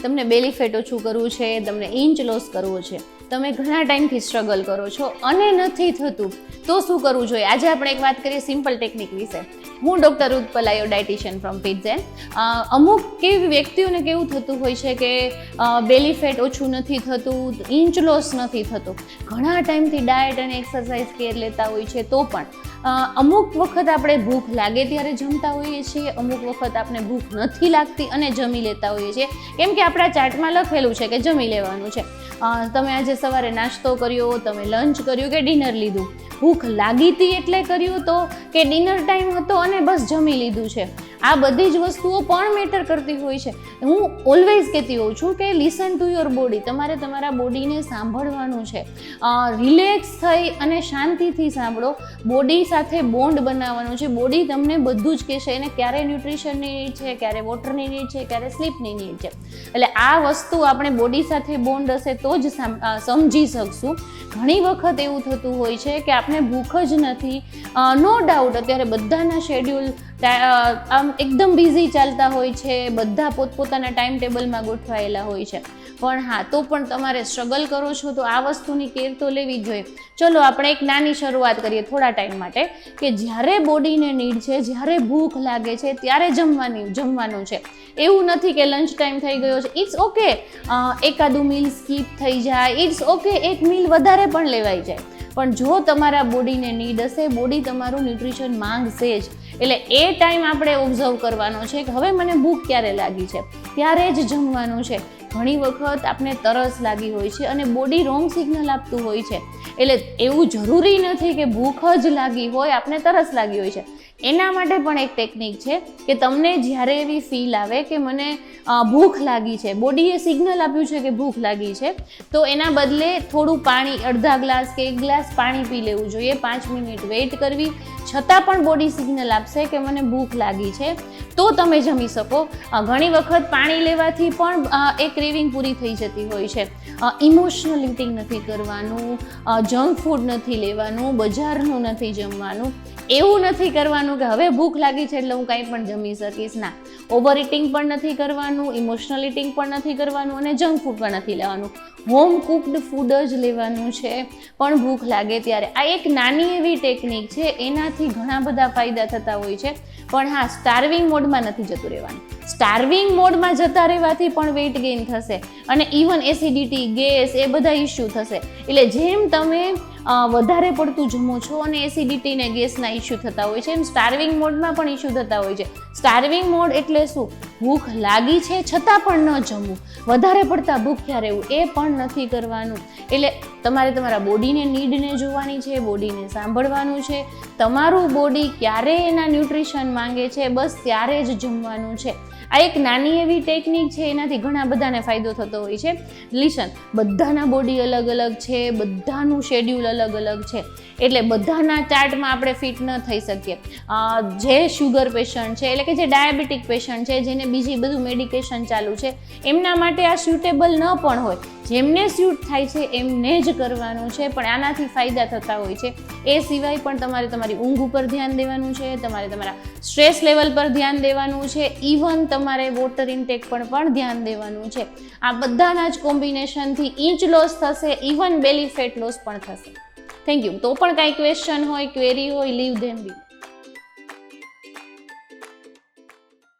તમને બેલી ફેટ ઓછું કરવું છે, તમને ઇંચ લોસ કરવો છે, તમે ઘણા ટાઈમથી સ્ટ્રગલ કરો છો અને નથી થતું, તો શું કરવું જોઈએ? આજે આપણે એક વાત કરીએ સિમ્પલ ટેકનિક વિશે. હું ડૉક્ટર ઉત્પલ આયો, ડાયટિશિયન ફ્રોમ ફિટઝેન. અમુક કેવી વ્યક્તિઓને કેવું થતું હોય છે કે બેલી ફેટ ઓછું નથી થતું, ઇંચ લોસ નથી થતું, ઘણા ટાઈમથી ડાયટ અને એક્સરસાઇઝ કેર લેતા હોય છે, તો પણ અમુક વખત આપણે ભૂખ લાગે ત્યારે જમતા હોઈએ છીએ, અમુક વખત આપણે ભૂખ નથી લાગતી અને જમી લેતા હોઈએ છીએ, કેમ કે આપણા ચાર્ટમાં લખેલું છે કે જમી લેવાનું છે. તમે આજે સવારે નાસ્તો કર્યો, તમે લંચ કર્યું કે ડિનર લીધું, ભૂખ લાગી હતી એટલે કર્યું તો કે ડિનર ટાઈમ હતો અને બસ જમી લીધું છે, આ બધી જ વસ્તુઓ પણ મેટર કરતી હોય છે. હું ઓલવેઝ કહેતી હોઉં છું કે લિસન ટુ યોર બોડી. તમારે તમારા બોડીને સાંભળવાનું છે, રિલેક્સ થઈ અને શાંતિથી સાંભળો, બોડી સાથે બોન્ડ બનાવવાનો છે. બોડી તમને બધું જ કહેશે, એને ક્યારે ન્યુટ્રિશનની નીડ છે, ક્યારે વોટરની નીડ છે, ક્યારે સ્લીપની નીડ છે. એટલે આ વસ્તુ આપણે બોડી સાથે બોન્ડ હશે તો જ સમજી શકશું. ઘણી વખત એવું થતું હોય છે કે આપણે ભૂખ જ નથી. નો ડાઉટ અત્યારે બધાના શેડ્યુલ આમ એકદમ બિઝી ચાલતા હોય છે, બધા પોતપોતાના ટાઈમ ટેબલમાં ગોઠવાયેલા હોય છે, પણ હા, તો પણ તમારે સ્ટ્રગલ કરો છો તો આ વસ્તુની કેર તો લેવી જ જોઈએ. ચલો આપણે એક નાની શરૂઆત કરીએ થોડા ટાઈમ માટે, કે જ્યારે બોડીને નીડ છે, જ્યારે ભૂખ લાગે છે ત્યારે જમવાનું છે. એવું નથી કે લંચ ટાઈમ થઈ ગયો છે, ઇટ્સ ઓકે, એકાદું મીલ સ્કીપ થઈ જાય, ઇટ્સ ઓકે, એક મીલ વધારે પણ લેવાઈ જાય, પણ જો તમારા બોડીને નીડ હશે, બોડી તમારું ન્યુટ્રિશન માંગશે જ. એટલે એ ટાઈમ આપણે ઓબ્ઝર્વ કરવાનો છે કે હવે મને ભૂખ ક્યારે લાગી છે, ત્યારે જ જમવાનું છે. ઘણી વખત આપણે તરસ લાગી હોય છે અને બોડી રોંગ સિગ્નલ આપતું હોય છે. એટલે એવું જરૂરી નથી કે ભૂખ જ લાગી હોય, આપણે તરસ લાગી હોય છે. એના માટે પણ એક ટેકનિક છે કે તમને જ્યારે એવી ફીલ આવે કે મને ભૂખ લાગી છે, બોડીએ સિગ્નલ આપ્યું છે કે ભૂખ લાગી છે, તો એના બદલે થોડું પાણી, અડધા ગ્લાસ કે 1 ગ્લાસ પાણી પી લેવું જોઈએ. 5 મિનિટ વેઇટ કરવી, છતાં પણ બોડી સિગ્નલ આપશે કે મને ભૂખ લાગી છે, તો તમે જમી શકો. ઘણી વખત પાણી લેવાથી પણ એ ક્રેવિંગ પૂરી થઈ જતી હોય છે. ઇમોશનલ ઇટિંગ નથી કરવાનું, જંક ફૂડ નથી લેવાનું, બજારનું નથી જમવાનું. એવું નથી કરવાનું કે હવે ભૂખ લાગી છે એટલે હું કાંઈ પણ જમી શકીશ. ના, ઓવર ઇટિંગ પણ નથી કરવાનું, ઇમોશનલ ઇટિંગ પણ નથી કરવાનું અને જંક ફૂડ પણ નથી લેવાનું. હોમ કુકડ ફૂડ જ લેવાનું છે પણ ભૂખ લાગે ત્યારે. આ એક નાની એવી ટેકનિક છે, એનાથી ઘણા બધા ફાયદા થતા હોય છે. પણ હા, સ્ટાર્વિંગ મોડમાં નથી જતું રહેવાનું. સ્ટાર્વિંગ મોડમાં જતા રહેવાથી પણ વેઇટ ગેઇન થશે અને ઇવન એસિડિટી, ગેસ, એ બધા ઇસ્યુ થશે. એટલે જેમ તમે વધારે પડતું જમો છો અને એસિડિટી ને ગેસના ઇસ્યુ થતા હોય છે, એમ સ્ટાર્વિંગ મોડમાં પણ ઇસ્યુ થતા હોય છે. સ્ટાર્વિંગ મોડ એટલે શું? ભૂખ લાગી છે છતાં પણ ન જમવું, વધારે પડતા ભૂખ્યા રહેવું, એ પણ નથી કરવાનું. એટલે તમારે તમારા બોડીને નીડને જોવાની છે, બોડીને સાંભળવાનું છે. તમારું બોડી ક્યારે એના ન્યુટ્રિશન માંગે છે, બસ ત્યારે જ જમવાનું છે. આ એક નાની એવી ટેકનિક છે, એનાથી ઘણા બધાને ફાયદો થતો હોય છે. લિસન, બધાના બોડી અલગ અલગ છે, બધાનું શેડ્યુલ અલગ અલગ છે, એટલે બધાના ચાર્ટમાં આપણે ફિટ ન થઈ શકીએ. જે શુગર પેશન્ટ છે, એટલે કે જે ડાયાબિટીક પેશન્ટ છે, જેને બીજી બધું મેડિકેશન ચાલુ છે, એમના માટે આ સ્યુટેબલ ન પણ હોય. જેમને સ્યુટ થાય છે એમને જ કરવાનું છે, પણ આનાથી ફાયદા થતા હોય છે. એ સિવાય પણ તમારે તમારી ઊંઘ ઉપર ધ્યાન દેવાનું છે, તમારે તમારા સ્ટ્રેસ લેવલ પર ધ્યાન દેવાનું છે, ઇવન તમારે વોટર ઇન્ટેક પર પણ ધ્યાન દેવાનું છે. આ બધાના જ કોમ્બિનેશનથી ઇંચ લોસ થશે, ઇવન બેલી ફેટ લોસ પણ થશે. Thank you. તો પણ કાંઈ ક્વેશ્ચન હોય, ક્વેરી હોય, લીવ ધેમ બી.